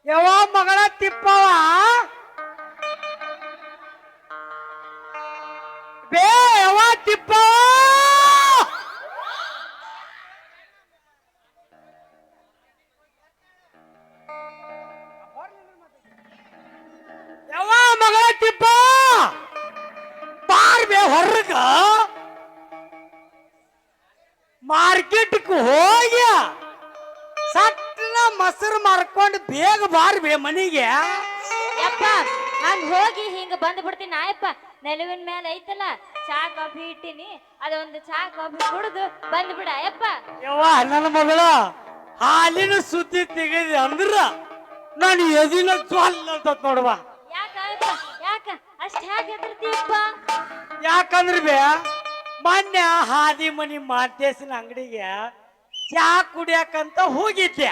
ಯಾವ ಮಗಳ ತಿಪ್ಪವ ಬೇ ಯಾವ ತಿಪ್ಪವ ಯಾವ ಮಗಳ ತಿಪ್ಪ ಬಾರ್ ಬೇ ಹೊರಗ ಮಾರ್ಕೆಟ್ಗೆ ಹೋಗಿ ಸಟ್ನ ಮೊಸರು ಮಾರ್ಕೊಂಡು ಬೇಗ ಬಾರ್ಬೇ ಮನಿಗೆ. ಯಪ್ಪ ಹಂಗ ಹೋಗಿ ಹಿಂಗ ಬಂದ್ ಬಿಡ್ತೀನಿ ನಾಯಪ್ಪ. ನೆಲುವಿನ ಮೇಲೆ ಐತಲ್ಲ ಚಾ ಕಾಫಿ ಇಟ್ಟಿನಿ, ಅದೊಂದು ಚಾ ಕಾಫಿ ಕುಡಿದು ಬಂದ್ ಬಿಡ ಯಪ್ಪ. ಯವ್ವ ನನ್ನ ಮಗಳ ಹಾಲಿನ ಸುದ್ದಿ ತೆಗೆದಿ ಅಂದ್ರ ನಾನು ಎದಿನ ಜ್ವಾಲ್ ಅಂತ ನೋಡುವ. ಯಾಕ ಯಾಕ ಅಷ್ಟ ಹ್ಯಾಕ ಹೆದರ್ತೀಯಪ್ಪ? ಯಾಕಂದ್ರ ಬೇ ಮೊನ್ನೆ ಹಾದಿ ಮನಿ ಮಾಂತೇಶನ ಅಂಗಡಿಗೆ ಚಾ ಕುಡಿಯಾಕಂತ ಹೋಗಿದ್ದೆ.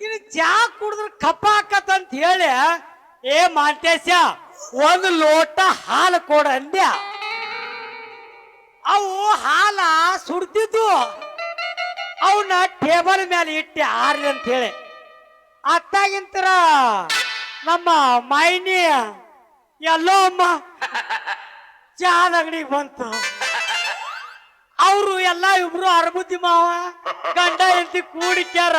ಇನ್ನು ಚಾ ಕುಡಿದ್ರೆ ಕಪ್ಪ ಹಾಕತ್ತಂತ ಹೇಳಿ ಏ ಮಾಂತೇಶ ಒಂದು ಲೋಟ ಹಾಲು ಕೊಡ ಅಂದ್ಯ. ಅವು ಹಾಲ ಸುಡ್ತಿದ್ವು, ಅವನ್ನ ಟೇಬಲ್ ಮೇಲೆ ಇಟ್ಟೆ ಆರ್ಲಿ ಅಂತ ಹೇಳಿ. ಅತ್ತಾಗಿಂತರ ನಮ್ಮ ಮೈನಿ ಎಲ್ಲೋ ಅಮ್ಮ ಚಾದ ಅಂಗಡಿಗೆ ಬಂತು. ಅವರು ಎಲ್ಲ ಇಬ್ರು ಅರಬುದ್ದಿ ಮಾವ ಗಂಡ ಹೆಂಡತಿ ಕೂಡಿಕ್ಯಾರ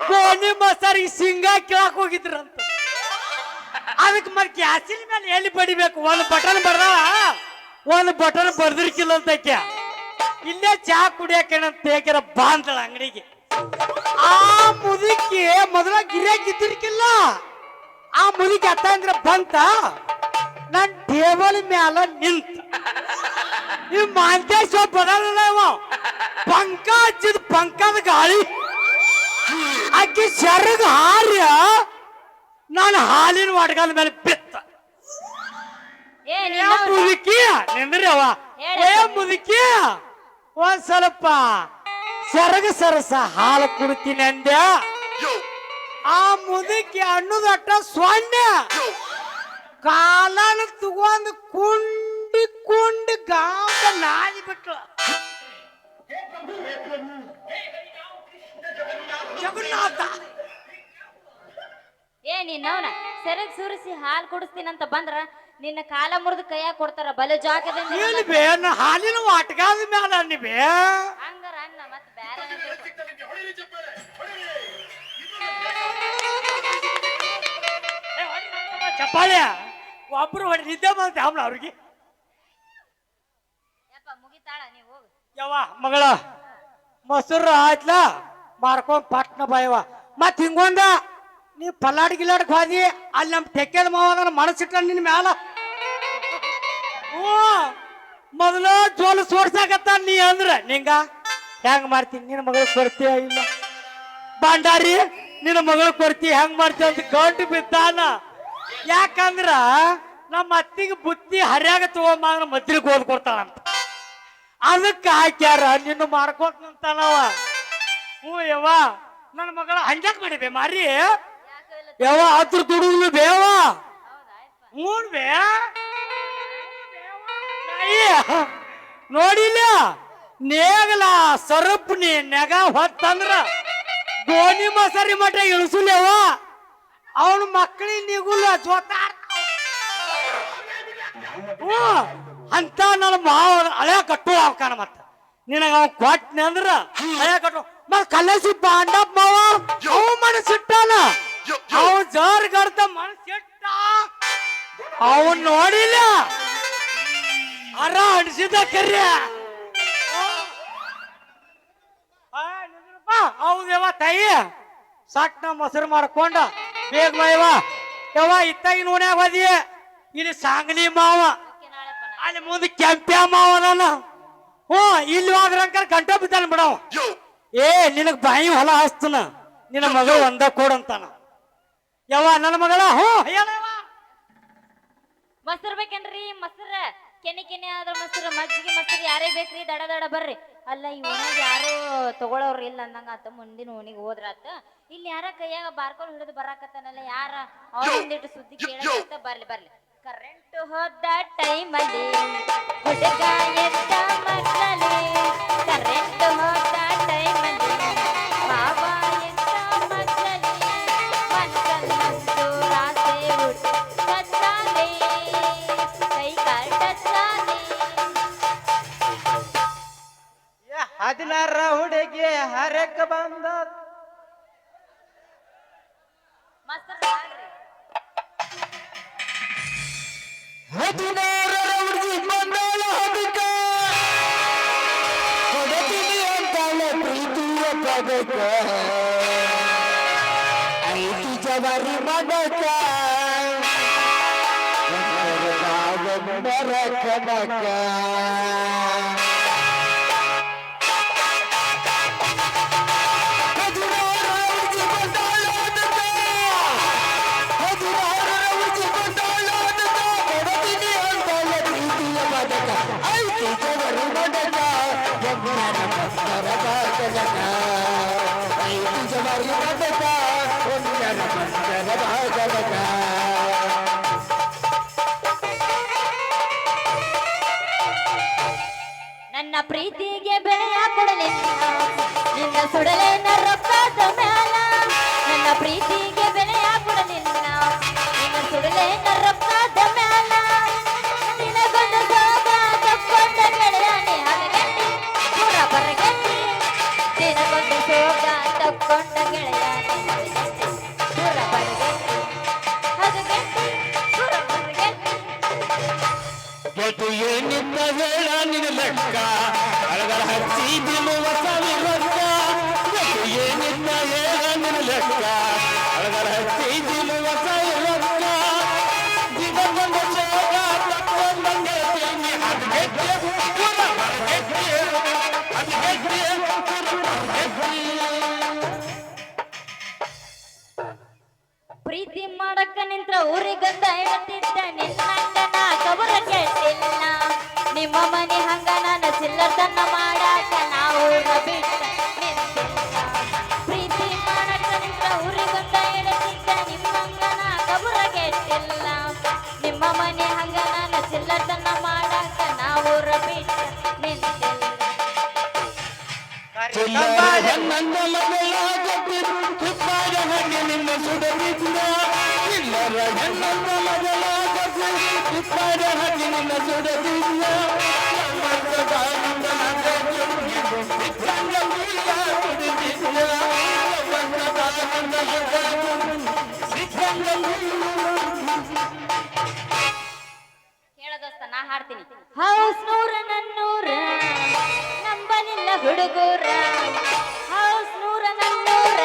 ಗೋಣಿ ಮಸಾರಿಗೆ ಸಿಂಗ ಕೇಳಕ್ ಹೋಗಿದ್ರಂತ. ಅದಕ್ಕೆ ಮತ್ತೆ ಗ್ಯಾಸಿನ ಮೇಲೆ ಎಲ್ಲಿ ಬಡಿಬೇಕು? ಒಂದು ಬಟನ್ ಬರ್ದ, ಒಂದು ಬಟನ್ ಬರ್ದಿರ್ಕಿಲ್ಲ ಅಂತ ಇಲ್ಲೇ ಚಾ ಕುಡಿಯಕೇನಂತ ಹೇಗ್ಯಾರ ಬಾಂದಳ ಅಂಗಡಿಗೆ. ಆ ಮುದುಕಿ ಮೊದಲ ಗಿರಿಯಾಗಿ ಇದ್ದಿರ್ಕಿಲ್ಲ. ಆ ಮುದುಕಿ ಅತ್ತ ಅಂದ್ರೆ ಬಂತ ನನ್ ಟೇಬಲ್ ಮ್ಯಾಲ ನಿಂತ. ಈ ಮಾಂತೇಶ ಬದಲ ಪಂಕ ಹಚ್ಚಿದ ಪಂಕದ ಗಾಳಿ ಅಕ್ಕಿ ಸೆರಗ ಹಾರ್ಯ ನಾನು ಹಾಲಿನ ವಾಟಗಾಲ ಮೇಲೆ ಬಿತ್ತ. ಮುದುಕಿ ನಿಂದ್ರವ ಏ ಮುದುಕಿ ಒಂದ್ ಸ್ವಲ್ಪ ಸೆರಗ ಸರಸ ಹಾಲು ಕುಡ್ತೀನಿ ಅಂದ್ಯ. ಆ ಮುದುಕಿ ಅನ್ನೋದಟ್ಟ ಸೊನ್ನೆ ಕಾಲನ ತಗೊಂಡು ಕುಂಡಿ ಗಾಂಬ ನಾದಿ ಬಿಟ್ಲು. ಜಗನ್ನಾಥ ಏ ನಿನ್ನವನ ಸೆರಗ್ ಸುರಿಸಿ ಹಾಲು ಕುಡಿಸ್ತೀನಂತ ಬಂದ್ರ ನಿನ್ನ ಕಾಲ ಮುರಿದು ಕೈಯಾಗ ಕೊಡ್ತಾರ. ಬಲೆ ಜಾಗದಿಂದ ಹಾಲಿನ ವಾಟಗಾದ ಮ್ಯಾಲ ಅನ್ನಿಬೇ ಹಂಗಾರ ಅನ್ನ ಮತ್ ಬ್ಯಾರೆ ಚಪ್ಪಾಳೆ ಒಬ್ರು ಹೊಡಿ ನಿದ್ದೆ ಬಂತ ಅವಳ ಅವ್ರಿಗೆ. ಮುಗಿತಾಳ ನೀವು ಹೋಗು. ಯವ್ವ ಮಗಳ ಮೊಸರು ಆಯ್ತಲ್ಲ ಮಾರ್ಕೊಂಡ್ ಪಟ್ನ ಬಾಯವ. ಮತ್ ಹಿಂಗೊಂದ ನೀ ಪಲ್ಲಾಡ್ ಗಿಲಾಡ್ ಹೋದಿ ಅಲ್ಲಿ ನಮ್ ತೆಕ್ಕದ ಮಾವ ಮನಸ್ಸಿಟ್ಟ ನಿನ್ ಮ್ಯಾಲ. ಹ್ಞೂ ಮೊದಲ ಜೋಲ ಸೋರ್ಸಾಕತ್ತ ನೀ ಅಂದ್ರ ನಿಂಗ ಹೆಂಗ್ ಮಾಡ್ತೀನಿ? ನಿನ್ನ ಮಗಳ ಕೊಡ್ತೀಯ ಇಲ್ಲ ಬಾಂಡಾರಿ, ನಿನ್ನ ಮಗಳ ಕೊಡ್ತಿ ಹೆಂಗ್ ಮಾಡ್ತೀಯ ಅಂತ ಗಂಟು ಬಿದ್ದಾನ. ಯಾಕಂದ್ರ ನಮ್ಮ ಅತ್ತಿಗೆ ಬುತ್ತಿ ಹರ್ಯಾಗ ತಗೊಂಬಂದ್ರ ಮದ್ರಿಗೆ ಓದ್ ಕೊಡ್ತಾಳಂತ. ಅದಕ್ಕೆ ಹಾಕ್ಯಾರ ನಿನ್ನ ಮಾರ್ಕೋತಂತಾನವ. ಹ್ಞೂ ಯವ್ವ ನನ್ನ ಮಗಳ ಹಂಗ್ಯಾಕ್ ಮಾಡಿಬೇ ಮಾರಿ ಯವ್ವ ಅದ್ರ ದುಡುಗ್ಲು ಬೇವ. ಹ್ಞೂ ಬೇ ನೋಡಿಲ್ಲ ನೇಗಲ ಸರಪ್ನಿ ನೆಗ ಹೊತ್ತಂದ್ರ ಗೋಣಿ ಮಸಾರಿ ಮಠ ಇಳಿಸಲೇವ. ಅವನ ಮಕ್ಕಳಿಗೆ ನಿಗುಲ ಜೋತಾರ. ಹ್ಞೂ ಅಂತ ನನ್ನ ಮಾವ ಹಳೆ ಕಟ್ಟು ಅವಕಾನ ಮತ್ತ ನಿನಗ ಅವ ಕೊಟ್ನೆ ಅಂದ್ರ ಹಳೆ ಕಟ್ಟು ಮತ್ ಕಲಸಿ ಬಾಂಡಪ್ಪ ಮಾವ ಅವ ಮನಸ್ಸಿಟ್ಟಾನ. ಅವ ಜರ್ ಗಡ್ತ ಮನಸ್ಸಿಟ್ಟ ಅವನ್ ನೋಡಿಲ್ಲ ಅರ ಅಡಿಸಿದ ಕರ್ಯ. ಹೌದೇವ ತಾಯಿ ಸಟ್ನ ಮೊಸರು ಮಾಡ್ಕೊಂಡ ಬೇಗ ಮಾಯವ. ಯವ್ವ ಇತ್ತಾಗಿ ನೋಡ್ಯಾಗ ಹೋದಿ ಇಲ್ಲಿ ಸಾಂಗ್ಲಿ ಮಾವ, ಅಲ್ಲಿ ಮುಂದೆ ಕೆಂಪ್ಯಾ ಮಾವ ಅದಾನ. ಹ್ಞೂ ಇಲ್ಲಿ ಹೋದ್ರಂಕರ್ ಗಂಟ ಬಿದ್ದಾನ ಬಿಡವ. ಏ ನಿನಗ್ ಬಾಯಿ ಹೊಲ ಹಸ್ತನ ನಿನ್ನ ಮಗಳು ಒಂದ ಕೊಡಂತಾನ. ಯವ್ವ ನನ್ನ ಮಗಳ ಹ್ಞೂ ಹೇಳವ ಮೊಸರು ಬೇಕೇನ್ರಿ? ಮೊಸರು ಕೆನೆ ಕೆನೆ ಆದ್ರ ಮೊಸರು ಮಜ್ಜಿಗೆ ಮೊಸರು ಯಾರೇ ಬೇಕ್ರಿ? ದಡ ದಡ ಬರ್ರಿ. ಅಲ್ಲ ಈ ಓಣ್ಯಾಗ ಯಾರು ತಗೊಳೋರು ಇಲ್ಲ ಅಂದಂಗ ಆತ. ಮುಂದಿನ ಓಣಿಗೆ ಹೋದ್ರಾತ. ಇಲ್ಲಿ ಯಾರ ಕೈಯಾಗ ಬಾರ್ಕೊಂಡು ಹಿಡಿದು ಬರಾಕತ್ತಾನಲ್ಲ ಯಾರ ಅವನೊಂದಿಟ್ಟು ಸುದ್ದಿ ಕೇಳತ್ತ. ಬರ್ಲಿ ಬರ್ಲಿ. ಕರೆಂಟ್ ಹೋದ ಟೈಮಲ್ಲಿ ಹುಡುಗ ಎದ್ದ ಮಕ್ಕಳಲ್ಲಿ, ಕರೆಂಟ್ ಹೋದ ಟೈಮಲ್ಲಿ ಮಾವ ಎದ್ದ ಮಕ್ಕಳಲ್ಲಿ, ಮನ ಬ್ರೇಕ್ ಬಂದ ಮಾಸ್ತರ್ ಸಾಕ್ರಿ. 16ರ ಹುಡುಗಿ ಬಂದಾಳ ಹದಕ ಕೊಡತೀನಿ ಅಂತಾಳ ಪ್ರೀತಿಯ ಪದಕ ಐತಿ ಜವಾರಿ ಮದಕ ಕನಕ ನನ್ನ ಪ್ರೀತಿಗೆ ಬೆಲೆಯ ಕೊಡಲಿಲ್ಲ ನಿನ್ನ ಸುಡಲೇನ ರೊಕ್ಕದ ಮ್ಯಾಲ ನನ್ನ ಪ್ರೀತಿಗೆ ಬೆಲೆಯ ಕೊಡಲಿಲ್ಲ ನಿನ್ನ ಸುಡಲೇನ ರೊಕ್ಕದ ಮ್ಯಾಲ ನಿನಗೊಂದು ಸೋಗ ತಕ್ಕೊಂಡ ಗೆಳೆಯನೆ ಹಲಗಟ್ಟಿ ಪೂರ ಬರಗಟ್ಟಿ ನಿನಗೊಂದು ಸೋಗ ತಕ್ಕೊಂಡ ಗೆಳೆಯನೆ ಹಲಗಟ್ಟಿ ಪೂರ ಬರಗಟ್ಟಿ ಹಲಗಟ್ಟಿ ಪೂರ ಬರಗಟ್ಟಿ ಗೊತ್ತು ಏನಿದ್ದ ಹೇಳ ನಿನ್ನ ಲೆಕ್ಕ ಅಳಗರ ಹಚ್ಚಿ ದಿನುವ ಸಾವಿರಕ್ಕ ಗೊತ್ತು ಏನಿದ್ದ ಹೇಳ ನಿನ್ನ ಲೆಕ್ಕ ಅಳಗರ ಹಚ್ಚಿ ದಿನುವ ಸಾವಿರಕ್ಕ ದಿನಗೊಂದು ಸೋಗ ತಕ್ಕೊಂಡಂಗೆ ತಿನ್ನಿ ಅದು ಗೆದ್ದೆ ಪೂರ ಬರಗೆದ್ದೆ ಅದು ಗೆದ್ದೆ ಪೂರ ಬರಗೆದ್ದೆ ಪ್ರೀತಿ ಮಾಡಕ್ಕ ನಿಂತ್ರ ಊರಿಗಂದ ಹೇಳ್ತಿದ್ದ ನಿನ್ನಂಗನ ಕಬರ ಕೇಳ್ತಿಲ್ಲ ನಿಮ್ಮ ಮನೆ ಹಂಗ ನನ್ನ ಚಿಲ್ಲತನ ಮಾಡಾಕ ನಾವು ಬಿಟ್ಟ ನಿಂತಿಲ್ಲ ಪ್ರೀತಿ ಮಾಡಕ್ಕ ನಿಂತ್ರ ಊರಿಗಂದ ಹೇಳ್ತಿದ್ದ ನಿಮ್ಮಂಗನ ಕಬರ ಕೇಳ್ತಿಲ್ಲ ನಿಮ್ಮ ಮನೆ ಹಂಗ ನನ್ನ ಚಿಲ್ಲತನ ಮಾಡಾಕ ನಾವು ಬಿಟ್ಟ ನಿಂತಿಲ್ಲ ನನ್ನ ಮಗಳಾಗತಿ ತುಪ್ಪಾದ ಹಣ್ಣಿ ನಿಮ್ಮ ಸುಡದಿದ್ದ ಇಲ್ಲರ ನನ್ನ ಮಗಳಾಗತಿ ತುಪ್ಪಾದ ಹಣ್ಣಿ ನಿಮ್ಮ ಸುಡದಿದ್ದ ಹೇಳದೋಸ್ತ ನಾ ಹಾಡ್ತೀನಿ ಹೌಸ್ ನೂರ ನನ್ನೂರ ನಂಬಲಿಲ್ಲ ಹುಡುಗೂರ ಹೌಸ್ ನೂರ ನನ್ನೂರ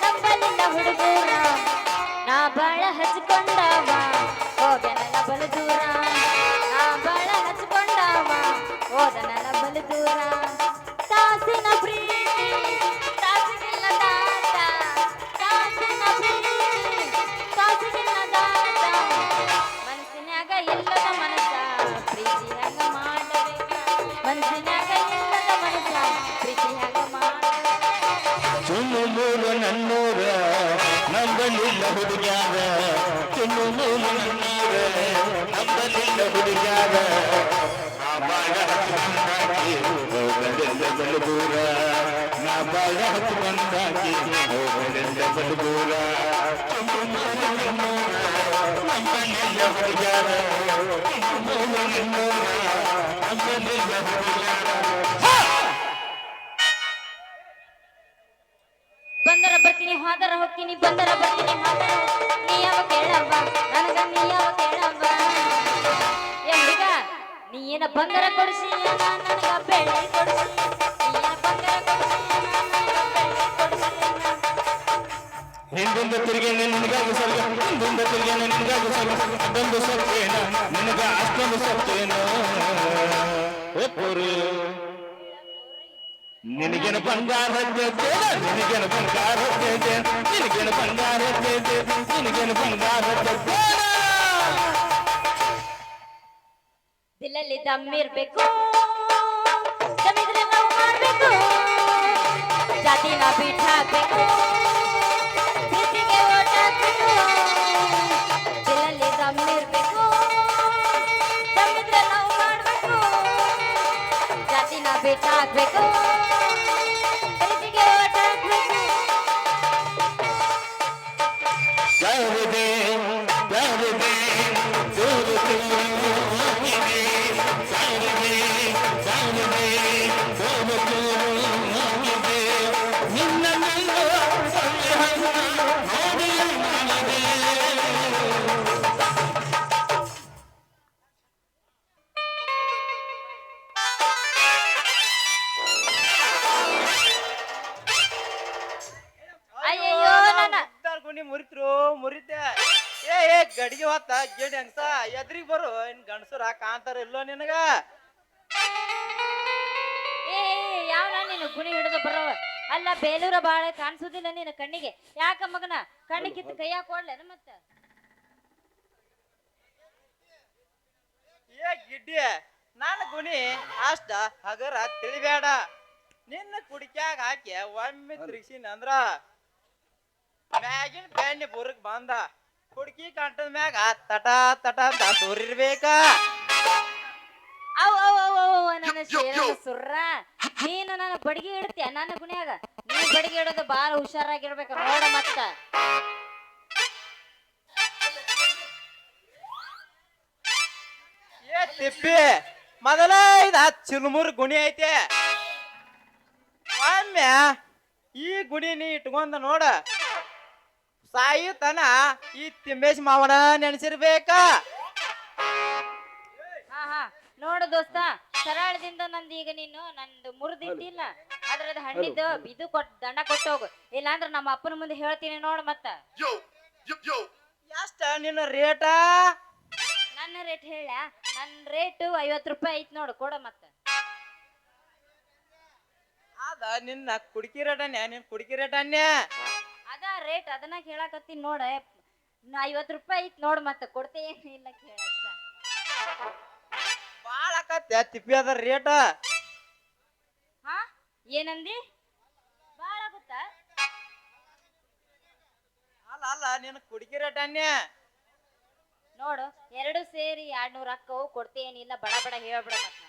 ನಂಬಲಿಲ್ಲ ಹುಡುಗೂರ ನಾ ಬಾಳ ಹಚ್ಕೊಂಡವ ಹೋಗನಲ್ಲ ಬಲು ದೂರ ನಾ ಬಾಳ ಹಚ್ಕೊಂಡವ ಹೋದನಲ್ಲ ಬಲು ದೂರ ತಾಸಿನ ಪ್ರೀತಿ ತಾಸಿಗಿಲ್ಲ ದಾಟ ತಾಸಿನ ಪ್ರೀತಿ ತಾಸಿಗಿಲ್ಲ ದಾಟ ಮನಸ್ಸಿನ್ಯಾಗ ಇಲ್ಲದ ಮನಸ್ಸ ಪ್ರೀತಿ ಹಂಗ ಮಾಡಬೇಕ ಮನಸ್ಸಿನ್ಯಾಗ ಇಲ್ಲದ ಮನಸ್ಸ ಪ್ರೀತಿ ಹಂಗ ಮಾಡಬೇಕ ತುಳುಮೂರು ನನ್ನೂರ ನಂಬಲಿಲ್ಲ ಹುಡುಗ್ಯಾರ ತುಳುಮೂರು ನನ್ನೂರ ನಂಬಲಿಲ್ಲ ಹುಡುಗ್ಯಾರ ನಾ ಬಾಳ ಹಚ್ಕೊಂಡಾಕಿ ಹೋಗಲಿಲ್ಲ ಬಲದೂರ ನಾ ಬಾಳ ಹಚ್ಕೊಂಡಾಕಿ ಹೋಗಲಿಲ್ಲ ಬಲದೂರ ತುಳುಮೂರು ನನ್ನೂರ ನಂಬಲಿಲ್ಲ ಹುಡುಗ್ಯಾರ ತುಳುಮೂರು ನನ್ನೂರ ನಂಬಲಿಲ್ಲ ಹುಡುಗ್ಯಾರ ಬಂದರ ಬರ್ತೀನಿ ಹೋದರ ಹೋಗ್ತೀನಿ ಬಂದರ ಬರ್ತೀನಿ ಹೋದರ ನೀ ಯಾವ ಕೇಳವ್ವ ನನಗ ನೀ ಯಾವ ಕೇಳವ್ವ ಏ ಹುಡುಗ ನೀ ಏನ ಬಂಗಾರ ಕೊಡಿಸಿ ನನಗ ಬೆಳ್ಳಿ ಕೊಡಿಸಿ ನೀ ಏನ ಬಂಗಾರ ಕೊಡಿಸಿ ನನಗ ಬೆಳ್ಳಿ ಕೊಡಿಸಿ ಹಿಂದೊಂದು ತಿರುಗಿ ನಿನಗಾಗಿ ಸ್ವಲ್ಪ ಹಿಂದೊಂದು ತಿರುಗಿ ನಿನಗಾಗಿ ಸ್ವಲ್ಪ ಅದೊಂದು ಸತ್ತೇನ ನಿನಗ ಅಷ್ಟೊಂದು ಸತ್ತೇನ ಒಪ್ಪರು ನಿನಗೇನು ಬಂಗಾರ ನಿನಗೇನು ಬಂಗಾರ ನಿನಗೇನು ಬಂಗಾರ ನಿನಗೇನು ಬಂಗಾರ ದಿಲ್ಲಲ್ಲಿ ದಮ್ಮಿರ್ಬೇಕು ದಮ್ಮಿದ್ರೆ ನಾವು ಮಾಡ್ಬೇಕು ಜಾತಿನ ಬಿಟ್ಟು ಹಾಕ್ಬೇಕು ಪ್ರೀತಿಗೆ ಓಟ್ ಹಾಕ್ಬೇಕು ದಿಲ್ಲಲ್ಲಿ ದಮ್ಮಿರ್ಬೇಕು ದಮ್ಮಿದ್ರೆ ನಾವು ಮಾಡ್ಬೇಕು ಜಾತಿನ ಬಿಟ್ಟು ಹಾಕ್ಬೇಕು ಪ್ರೀತಿಗೆ ಓಟ್ ಹಾಕ್ಬೇಕು ಯಾವುದೇ ಯಾವುದೇ ಗುಣಿ ಮುರಿತ್ರು ಮುರಿತೆ. ಏ ಗಡಿಗೆ ಹೊತ್ತ ಗೆಡಿ ಹಂಗಸ ಎದ್ರಿಗ್ ಬರು ಇನ್ ಗಂಡಸರ ಕಾಂತಾರ ಇಲ್ಲೋ ನಿನಗ. ಏ ಯಾವ ನೀನು ಗುಣಿ ಹಿಡಿದು ಬರೋವ ಅಲ್ಲ ಬೇಲೂರ ಬಾಳ ಕಾಣಿಸುದಿಲ್ಲ ನಿನ್ನ ಕಣ್ಣಿಗೆ ಯಾಕ ಮಗನ ಕಣ್ಣಿ ಕಿತ್ತು ಕೈಯಾಗ ಕೊಡ್ಲೇನ ಮತ್ತ ಏ ಗಿಡ್ಡಿ ನಾನು ಗುಣಿ ಅಷ್ಟ ಹಗರ ತಿಳಿಬೇಡ. ನಿನ್ನ ಕುಡಿಕ್ಯಾಗ ಹಾಕಿ ಒಮ್ಮೆ ತಿರ್ಗಿಸಿನ ಅಂದ್ರ ಮ್ಯಾಗಿನ ಬೆಣ್ಣೆ ಬುರ್ಗ್ ಬಂದ ಕುಡ್ಕಿ ಕಂಟದ ಮ್ಯಾಗ ತಟ ತಟ ಅಂತ ತೋರಿರ್ಬೇಕ. ಅವ್ ಅವ್ ಅವ್ ಅವ್ ನನ್ನ ಶೇರನ ಸುರ್ರ ನೀನು ನನ್ನ ಬಡಿಗೆ ಇಡ್ತೀಯ ನನ್ನ ಗುಣಿಯಾಗ ನೀ ಬಡಿಗೆ ಇಡೋದು ಬಾಳ ಹುಷಾರಾಗಿರ್ಬೇಕು ನೋಡ ಮತ್ತ ಏ ತಿಪ್ಪಿ ಮೊದಲ ಇದ ಚಿಲ್ಮುರ್ ಗುಣಿ ಐತೆ. ಒಮ್ಮೆ ಈ ಗುಣಿ ನೀ ಇಟ್ಕೊಂಡ ನೋಡ ಸಾಯುತನ ಈ ತಿಮ್ಮೇಶ್ ಮಾವನ ನೆನೆಸಿರ್ಬೇಕ. ಹಾ ಹಾ ನೋಡು ದೋಸ್ತ ಸರಳದಿಂದ ನಂದು ಈಗ ನೀನು ನಂದು ಮುರಿದಿಟ್ಟಿಲ್ಲ ಅದ್ರದ ಹಣ್ಣಿದ್ದು ಇದು ಕೊಟ್ಟು ದಂಡ ಕೊಟ್ಟು ಹೋಗು ಇಲ್ಲಾಂದ್ರ ನಮ್ಮ ಅಪ್ಪನ ಮುಂದೆ ಹೇಳ್ತೀನಿ ನೋಡು ಮತ್ತ ಎಷ್ಟ ನಿನ್ನ ರೇಟ? ನನ್ನ ರೇಟ್ ಹೇಳ ನನ್ನ ರೇಟು 50 ರೂಪಾಯಿ ಐತ್ ನೋಡು ಕೊಡ ಮತ್ತ ಅದ ನಿನ್ನ ಕುಡ್ಕಿ ರೇಟ್ ಅನ್ಯ ನಿನ್ ಕುಡ್ಕಿ ರೇಟ್ ಅನ್ಯ ಅದ ರೇಟ್ ಅದನ್ನ ಕೇಳಾಕತ್ತೀನಿ ನೋಡ 50 ರೂಪಾಯಿ ಐತ್ ನೋಡು ಮತ್ತ ಕೊಡ್ತೇ ಇಲ್ಲ ಕೇಳ ಬಾಳ ಆಕತ್ತೆ ತಿಪ್ಪಿ ಅದ ರೇಟ. ಹಾ ಏನಂದಿ ಬಾಳ ಆಗುತ್ತ ಅಲ್ಲ ಅಲ್ಲ ನಿನ್ನ ಕುಡ್ಕಿ ರೇಟ್ ಅನ್ಯ ನೋಡು ಎರಡು ಸೇರಿ 200 ಅಕ್ಕವು ಕೊಡ್ತೇನಿಲ್ಲ ಬಡ ಬಡ ಹೇಳ್ಬಿಡ ಮತ್ತ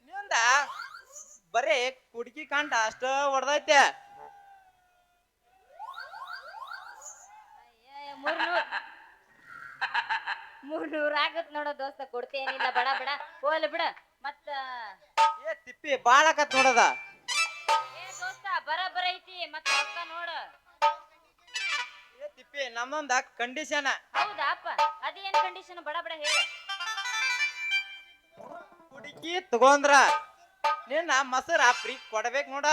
ನಿಂದ ಬರೇ ಕುಡ್ಕಿ ಕಂಟ ಅಷ್ಟ ಹೊಡೆದೈತೆ. 300 ಆಗತ್ ನೋಡ ದೋಸ್ತ ಕೊಡ್ತೇನಿಲ್ಲ ಬಡ ಬಡ ಹೋಲ್ ಬಿಡ ಮತ್ತ ಏ ತಿಪ್ಪಿ ಬಾಳ ಆಕತ್ ನೋಡದ. ಏ ದೋಸ್ತ ಬರಬರ ಐತಿ ಮತ್ತ ರೊಕ್ಕ ನೋಡ. ಏ ತಿಪ್ಪಿ ನಮ್ಮೊಂದ ಕಂಡೀಷನ್. ಹೌದಾ ಅಪ್ಪ ಅದೇನ್ ಕಂಡೀಷನ್ ಬಡ ಬಡ ಹೇಳ. ಕುಡ್ಕಿ ತಗೊಂಡ್ರ ನಿನ್ನ ಮೊಸರ ಫ್ರೀ ಕೊಡ್ಬೇಕು ನೋಡ.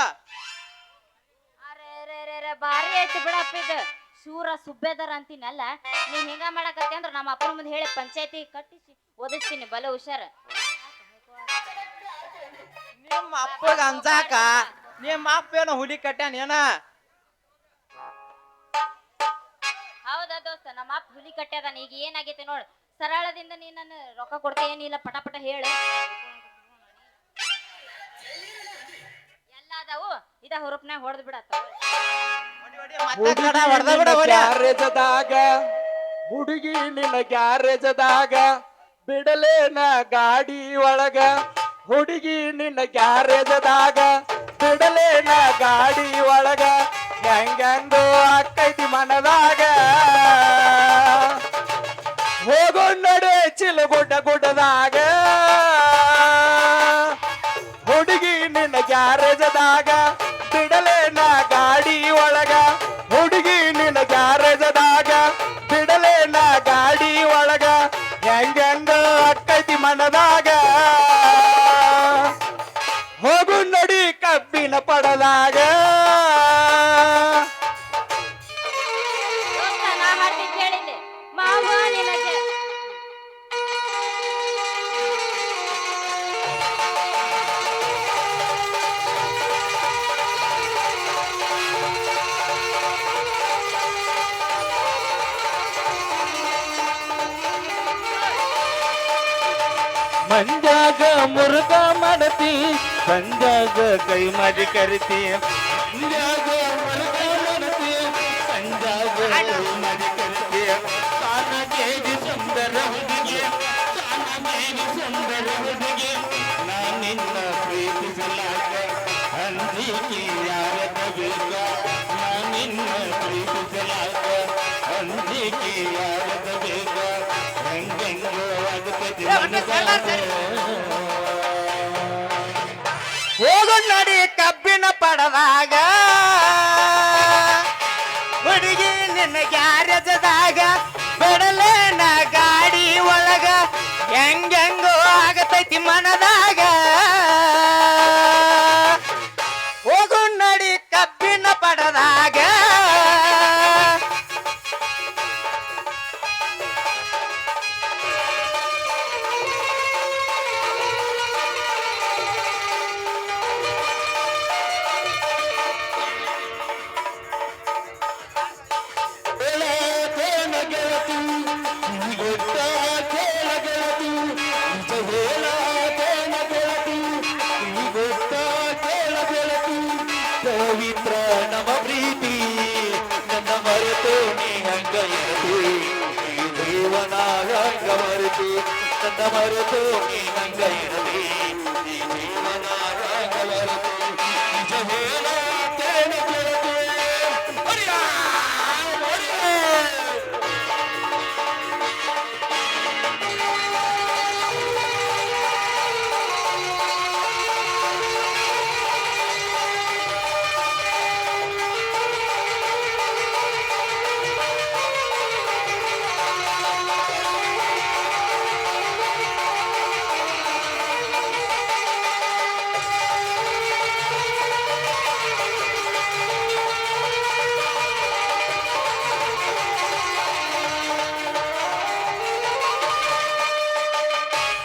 ಅರೆ ಬಾರಿ ಐತಿ ಬಿಡಪ್ಪ ಇದು ಶೂರ ಸುಬ್ಬೇದಾರ ಅಂತೀನಲ್ಲ ನೀ ಹಿಂಗ ಮಾಡಕತ್ತಿ ಅಂದ್ರ ನಮ್ಮ ಅಪ್ಪನ ಮುಂದೆ ಹೇಳಿ ಪಂಚಾಯತಿ ಕಟ್ಟಿಸಿ ಓದಿಸ್ತೀನಿ ಬಲ ಹುಷಾರ. ನಿಮ್ಮ ಅಪ್ಪಗ ಅಂಜಾಕ ನಿಮ್ಮ ಅಪ್ಪ ಏನೋ ಹುಲಿ ಕಟ್ಟ್ಯಾನ. ಹೌದಾ ದೋಸ್ತ ನಮ್ಮ ಅಪ್ಪ ಹುಲಿ ಕಟ್ಟ್ಯದಾನ ಈಗ ಏನಾಗೈತೆ ನೋಡು ಸರಳದಿಂದ ನೀ ನನ್ನ ರೊಕ್ಕ ಕೊಡ್ತೇನಿಲ್ಲ ಪಟ ಪಟ ಹೇಳು ಎಲ್ಲ ಅದಾವು ಇದ ಹುರುಪ್ನಾಗ ಹೊಡೆದ್ ಬಿಡತ್ತ ಗ್ಯಾರೇಜದಾಗ ಹುಡುಗಿ ನಿನ್ನ ಗ್ಯಾರೇಜದಾಗ ಬಿಡಲೇನ ಗಾಡಿ ಒಳಗ ಹುಡುಗಿ ನಿನ್ನ ಗ್ಯಾರೇಜದಾಗ ಬಿಡಲೇನ ಗಾಡಿ ಒಳಗ ಹೆಂಗಂದು ಅಕ್ಕೈತಿ ಮನದಾಗ ಹೋಗೋ ನಡೆ ಚಿಲಗುಡ್ಡ ಗುಡ್ಡದಾಗ ಹುಡುಗಿ ನಿನ್ನ ಗ್ಯಾರೇಜದಾಗ ಬಿಡಲೇನ ಗಾಡಿ ಒಳಗ ಹುಡುಗಿ ನಿನ್ನ ಗ್ಯಾರೇಜದಾಗ ಬಿಡಲೇನ ಗಾಡಿ ಒಳಗ ಹೆಂಗಂಗ ಅಕ್ಕೈತಿ ಮನದಾಗ ಹೋಗು ನಡಿ ಕಬ್ಬಿನ ಪಡದಾಗ ನಾ ಹಾಡ್ತೀನಿ ಕೇಳಿದ್ದೆ ಮಾವ ನಿನಗೆ ಮಂಜಾಗ ಮುರುಗ ಮಾಡತಿ ಸಂಜಾಗ ಕೈ ಮರಿ ಕರಿತಿ ಮಂಜಾಗ ಮುರುಗ ಮಾಡತಿ ಸಂಜಾಗ ಕೈ ಮರಿ ಕರಿತಿ ಸಾನ ಕೇಳಿ ಸುಂದರ ಹುಡುಗಿ ಸಾನ ಕೇಳಿ ಸುಂದರ ಹುಡುಗಿ ನಾ ನಿನ್ನ ಪ್ರೀತಿಸಲಾಗ ಅಂಜಿಕೆ ಯಾರದ ಬೇಕ ನಾ ನಿನ್ನ ಪ್ರೀತಿಸಲಾಗ ಅಂಜಿಕೆ ಯಾರದ ಬೇಕ ಹೆಂಗೆಂಗೋ ಆಗುತ್ತದೆ ಹೋಗು ನಡಿ ಕಬ್ಬಿನ ಪಡದಾಗ ಹುಡುಗಿ ನಿನ್ನ ಗ್ಯಾರೇಜದಾಗ ಬಿಡಲೇನ ಗಾಡಿ ಒಳಗ ಹೆಂಗೆಂಗೋ ಆಗತೈತಿ ಮನದಾಗ ಹೋಗ ಪವಿತ್ರ ನಮ್ಮ ಪ್ರೀತಿ ನನ್ನ ಮರೆತು ನೀ ಹಂಗ ಇರಲಿ ಈ ಜೀವನ ಹಂಗ ಮರೆತು ನನ್ನ ಮರೆತು ನೀ ಹಂಗ ಇರಲಿ ಈ ಜೀವನ ಹಂಗ ಮರೆತು ನಿಜ ಹೇಳುತ್ತೇನೆ ಗೆಳತಿ. ಹೊರ್ಯಾ, ಹೊರ್ಯಾ.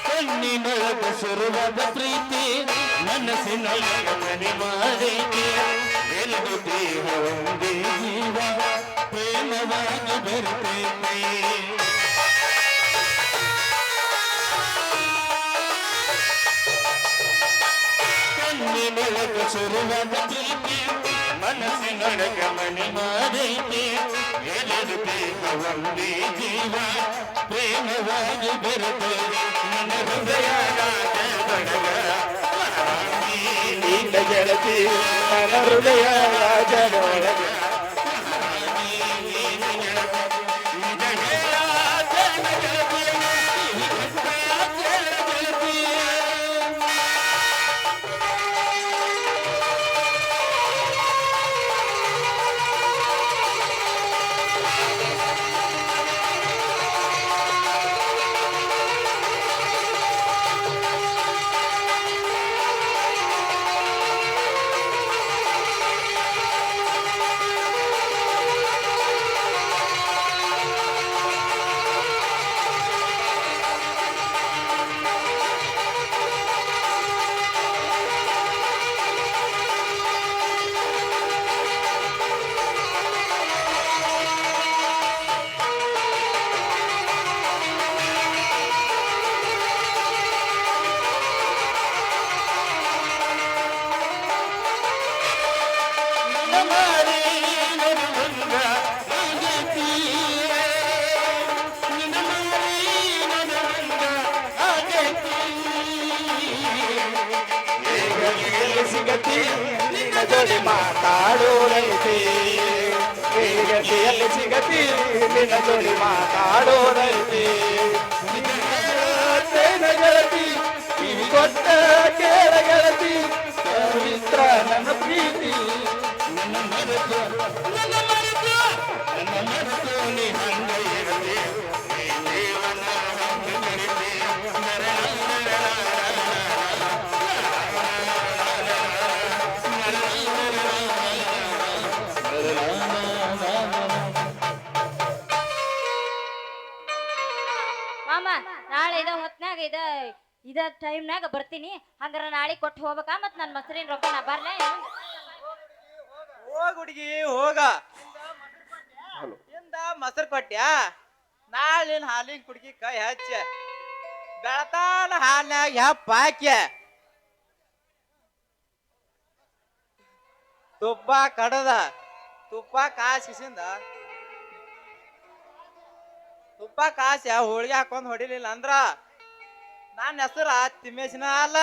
ಕಣ್ಣಿನೊಳಗ ಶುರುವಾದ ಪ್ರೀತಿ ಮನಸ್ಸಿನೊಳಗ ಮನೆ ಮಾಡೈತಿ ಎರಡು ದೇಹ ಒಂದೇ ಜೀವ ಪ್ರೇಮವಾಗಿ ಬರ್ತೈತಿ ಕಣ್ಣಿನೊಳಗ ಶುರುವಾದ ಪ್ರೀತಿ ಮನಸ್ಸಿನೊಳಗ ಮನೆ ಮಾಡೈತಿ ಎರಡು ದೇಹ ಒಂದೇ ಜೀವ ಪ್ರೇಮವಾಗಿ ಬರ್ತೈತಿ ನನ್ನ ಹೃದಯ ರಾಜನೊಳಗ ನಿನ್ನ ಗೆಳತಿ ನನ್ನ ಹೃದಯ ರಾಜನೊಳಗ ಸಿಗತಿ ನಿನ್ನ ಜೋಡಿ ಮಾತಾಡೋರೈತಿ ಗೆಳತಿಯಲ್ಲಿ ಸಿಗತಿ ನಿನ್ನ ಜೋಡಿ ಮಾತಾಡೋರೈತಿ ಗೆಳತಿ ಕಿವಿ ಕೊಟ್ಟ ಕೇಳ ಗೆಳತಿ ಪವಿತ್ರ ನನ್ನ ಪ್ರೀತಿ ನನ್ನ ಮರೆತು ನೀ ಹಂಗ ಇರಲಿ ಈ ಜೀವನ ಹಂಗ ಇರಲಿ ಮಾಮ ನಾಳೆ ಇದ ಹೊತ್ನಾಗ ಇದ ಟೈಮ್ನಾಗ ಬರ್ತೀನಿ ಹಂಗಾರ ನಾಳೆ ಕೊಟ್ಟು ಹೋಗ್ಬೇಕಾ ಮತ್ ನನ್ ಮೊಸರಿನ ರೊಕ್ಕ ನಾ ಬರ್ಲ ಹೋಗ್ ಹುಡುಗಿ ಹೋಗ ಇಂದ ಮೊಸರು ಕೊಟ್ಟ್ಯಾ ನಾಳಿನ ಹಾಲಿನ ಕುಡ್ಕಿ ಕೈ ಹಚ್ಚ ಬೆಳತಾನ ಹಾಲ್ನ್ಯಾಗ ಹೆಪ್ಪ ಹಾಕ್ಯ ತುಪ್ಪ ಕಡದ ತುಪ್ಪ ಕಾಸಿಸಿಂದ ತುಪ್ಪ ಕಾಸಿ ಹೋಳಿಗೆ ಹಾಕೊಂಡ್ ಹೊಡಿಲಿಲ್ಲ ಅಂದ್ರ ನನ್ನ ಹೆಸರ ತಿಮ್ಮೇಶನ ಅಲ್ಲ